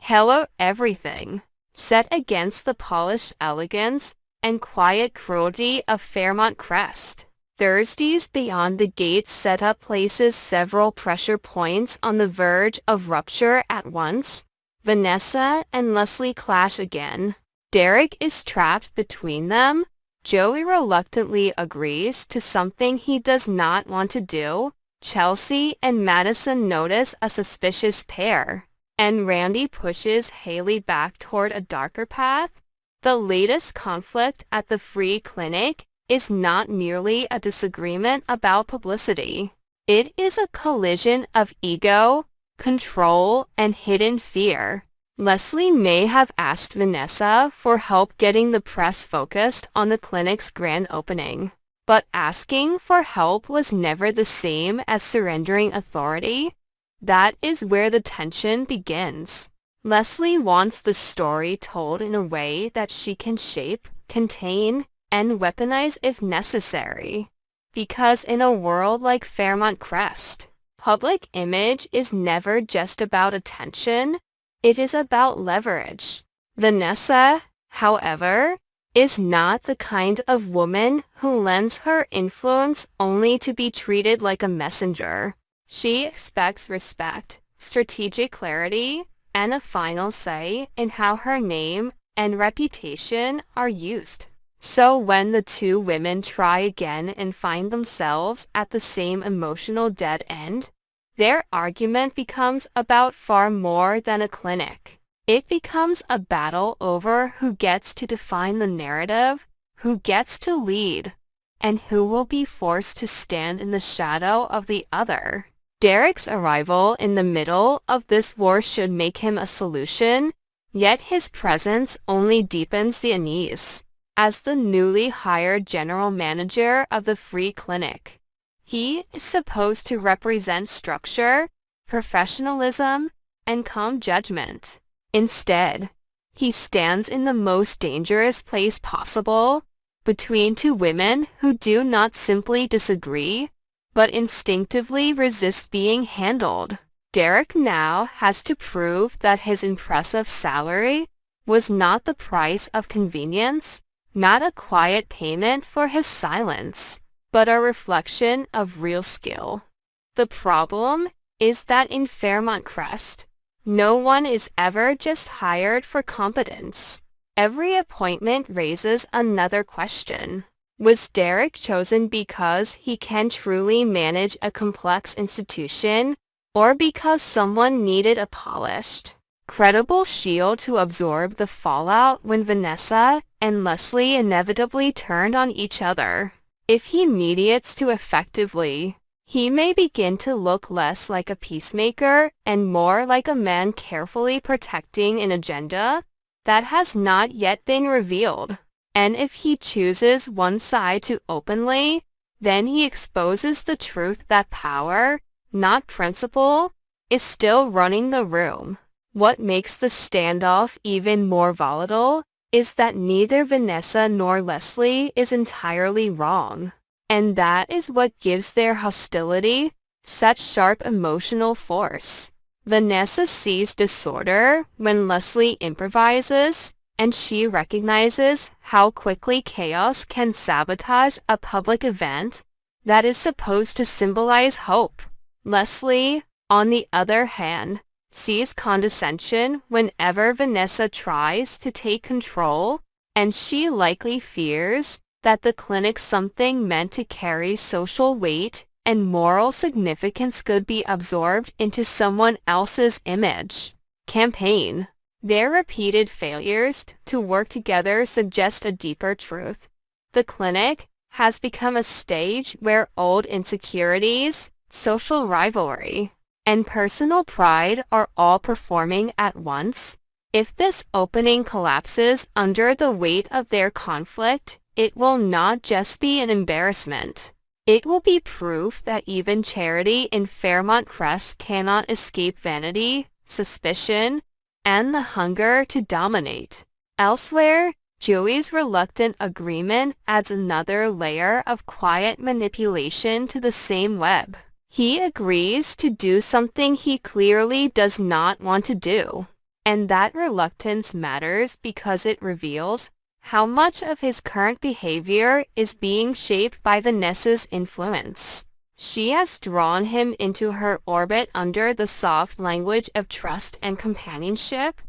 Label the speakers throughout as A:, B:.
A: Hello everything, set against the polished elegance and quiet cruelty of Fairmont Crest. Thursday's Beyond the Gates setup places several pressure points on the verge of rupture at once. Vanessa and Leslie clash again. Derek is trapped between them. Joey reluctantly agrees to something he does not want to do. Chelsea and Madison notice a suspicious pair, and Randy pushes Haley back toward a darker path. The latest conflict at the free clinic is not merely a disagreement about publicity. It is a collision of ego, control, and hidden fear. Leslie may have asked Vanessa for help getting the press focused on the clinic's grand opening, but asking for help was never the same as surrendering authority. That is where the tension begins. Leslie wants the story told in a way that she can shape, contain, and weaponize if necessary. Because in a world like Fairmont Crest, public image is never just about attention, it is about leverage. Vanessa, however, is not the kind of woman who lends her influence only to be treated like a messenger. She expects respect, strategic clarity, and a final say in how her name and reputation are used. So when the two women try again and find themselves at the same emotional dead end, their argument becomes about far more than a clinic. It becomes a battle over who gets to define the narrative, who gets to lead, and who will be forced to stand in the shadow of the other. Derek's arrival in the middle of this war should make him a solution, yet his presence only deepens the unease. As the newly hired general manager of the free clinic, he is supposed to represent structure, professionalism, and calm judgment. Instead, he stands in the most dangerous place possible, between two women who do not simply disagree, but instinctively resist being handled. Derek now has to prove that his impressive salary was not the price of convenience, not a quiet payment for his silence, but a reflection of real skill. The problem is that in Fairmont Crest, no one is ever just hired for competence. Every appointment raises another question. Was Derek chosen because he can truly manage a complex institution, or because someone needed a polished, credible shield to absorb the fallout when Vanessa and Leslie inevitably turned on each other? If he mediates too effectively, he may begin to look less like a peacemaker and more like a man carefully protecting an agenda that has not yet been revealed. And if he chooses one side too openly, then he exposes the truth that power, not principle, is still running the room. What makes the standoff even more volatile is that neither Vanessa nor Leslie is entirely wrong. And that is what gives their hostility such sharp emotional force. Vanessa sees disorder when Leslie improvises, and she recognizes how quickly chaos can sabotage a public event that is supposed to symbolize hope. Leslie, on the other hand, sees condescension whenever Vanessa tries to take control, and she likely fears that the clinic's something meant to carry social weight and moral significance could be absorbed into someone else's image. Campaign. Their repeated failures to work together suggest a deeper truth. The clinic has become a stage where old insecurities, social rivalry, and personal pride are all performing at once. If this opening collapses under the weight of their conflict, it will not just be an embarrassment. It will be proof that even charity in Fairmont Crest cannot escape vanity, suspicion, and the hunger to dominate. Elsewhere, Joey's reluctant agreement adds another layer of quiet manipulation to the same web. He agrees to do something he clearly does not want to do, And that reluctance matters because it reveals how much of his current behavior is being shaped by Vanessa's influence. She has drawn him into her orbit under the soft language of trust and companionship,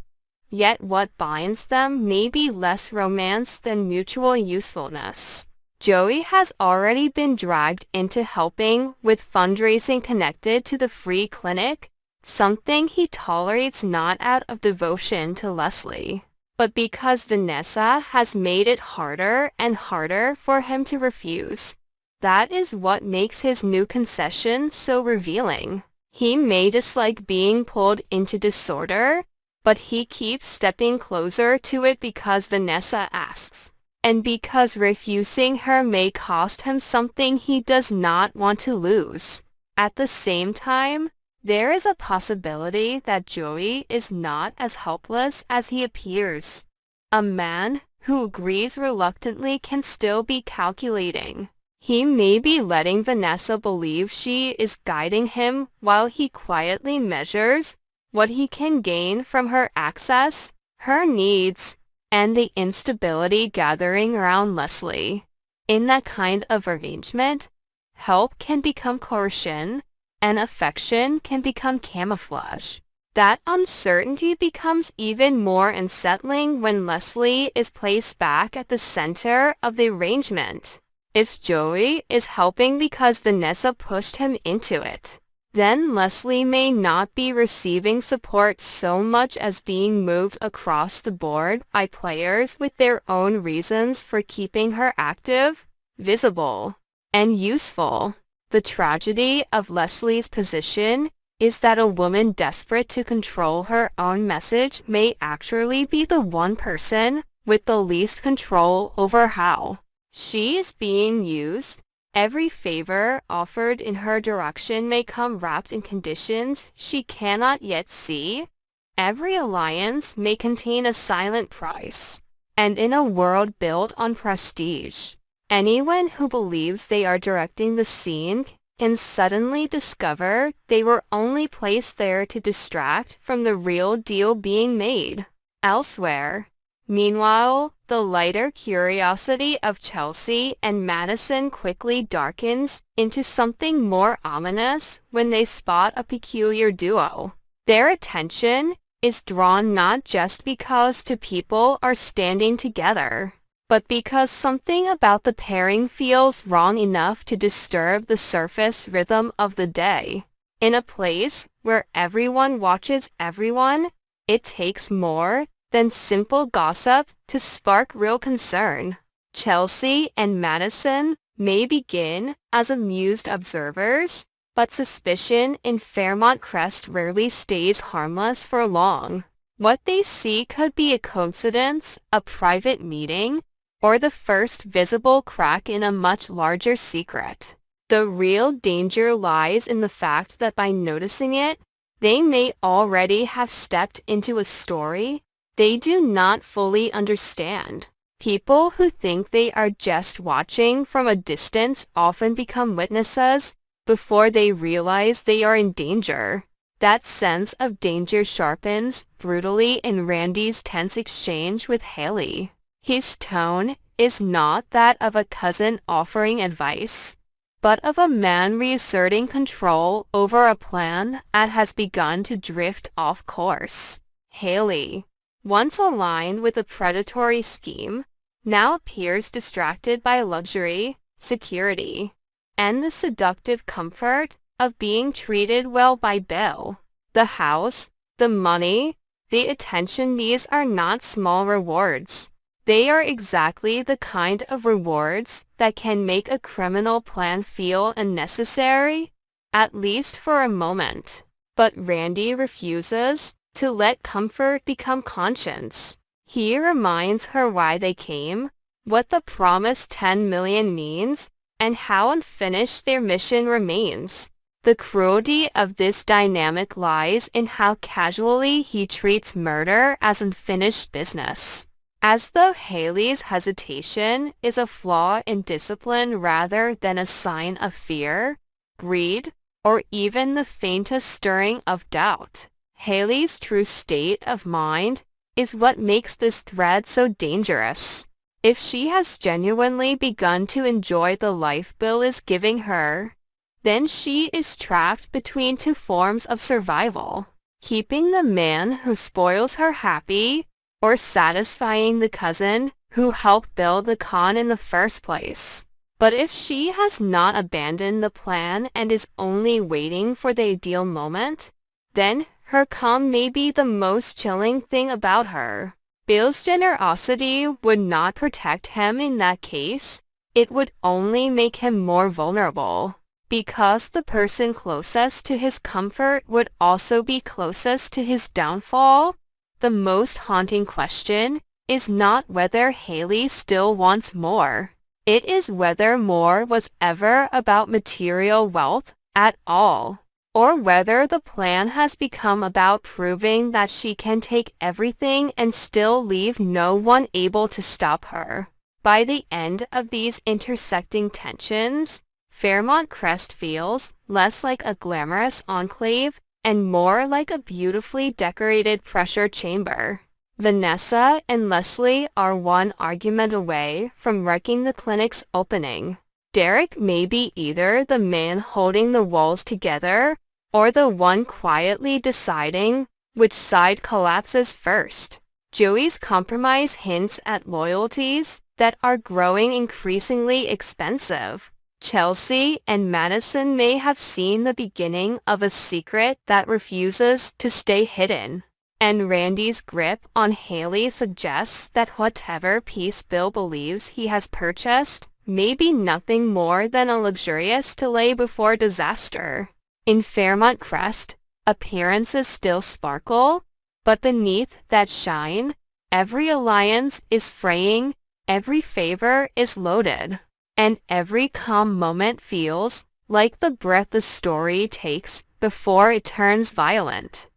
A: yet what binds them may be less romance than mutual usefulness. Joey has already been dragged into helping with fundraising connected to the free clinic, something he tolerates not out of devotion to Leslie, but because Vanessa has made it harder and harder for him to refuse. That is what makes his new concession so revealing. He may dislike being pulled into disorder, but he keeps stepping closer to it because Vanessa asks, and because refusing her may cost him something he does not want to lose. At the same time, there is a possibility that Joey is not as helpless as he appears. A man who agrees reluctantly can still be calculating. He may be letting Vanessa believe she is guiding him while he quietly measures what he can gain from her access, her needs, and the instability gathering around Leslie. In that kind of arrangement, help can become coercion, and affection can become camouflage. That uncertainty becomes even more unsettling when Leslie is placed back at the center of the arrangement. If Joey is helping because Vanessa pushed him into it, then Leslie may not be receiving support so much as being moved across the board by players with their own reasons for keeping her active, visible, and useful. The tragedy of Leslie's position is that a woman desperate to control her own message may actually be the one person with the least control over how she is being used. Every favor offered in her direction may come wrapped in conditions she cannot yet see. Every alliance may contain a silent price. And in a world built on prestige, anyone who believes they are directing the scene can suddenly discover they were only placed there to distract from the real deal being made elsewhere. Meanwhile, the lighter curiosity of Chelsea and Madison quickly darkens into something more ominous when they spot a peculiar duo. Their attention is drawn not just because two people are standing together, but because something about the pairing feels wrong enough to disturb the surface rhythm of the day. In a place where everyone watches everyone, it takes more than simple gossip to spark real concern. Chelsea and Madison may begin as amused observers, but suspicion in Fairmont Crest rarely stays harmless for long. What they see could be a coincidence, a private meeting, or the first visible crack in a much larger secret. The real danger lies in the fact that by noticing it, they may already have stepped into a story they do not fully understand. People who think they are just watching from a distance often become witnesses before they realize they are in danger. That sense of danger sharpens brutally in Randy's tense exchange with Haley. His tone is not that of a cousin offering advice, but of a man reasserting control over a plan that has begun to drift off course. Haley, once aligned with a predatory scheme, now appears distracted by luxury, security, and the seductive comfort of being treated well by Bill. The house, the money, the attention, these are not small rewards. They are exactly the kind of rewards that can make a criminal plan feel unnecessary, at least for a moment. But Randy refuses to let comfort become conscience. He reminds her why they came, what the promised 10 million means, and how unfinished their mission remains. The cruelty of this dynamic lies in how casually he treats murder as unfinished business, as though Haley's hesitation is a flaw in discipline rather than a sign of fear, greed, or even the faintest stirring of doubt. Haley's true state of mind is what makes this thread so dangerous. If she has genuinely begun to enjoy the life Bill is giving her, then she is trapped between two forms of survival: keeping the man who spoils her happy, or satisfying the cousin who helped build the con in the first place. But if she has not abandoned the plan and is only waiting for the ideal moment, then her calm may be the most chilling thing about her. Bill's generosity would not protect him in that case. It would only make him more vulnerable, because the person closest to his comfort would also be closest to his downfall. The most haunting question is not whether Haley still wants more. It is whether more was ever about material wealth at all, or whether the plan has become about proving that she can take everything and still leave no one able to stop her. By the end of these intersecting tensions, Fairmont Crest feels less like a glamorous enclave and more like a beautifully decorated pressure chamber. Vanessa and Leslie are one argument away from wrecking the clinic's opening. Derek may be either the man holding the walls together or the one quietly deciding which side collapses first. Joey's compromise hints at loyalties that are growing increasingly expensive. Chelsea and Madison may have seen the beginning of a secret that refuses to stay hidden. And Randy's grip on Haley suggests that whatever piece Bill believes he has purchased may be nothing more than a luxurious delay before disaster. In Fairmont Crest, appearances still sparkle, but beneath that shine, every alliance is fraying, every favor is loaded, and every calm moment feels like the breath the story takes before it turns violent.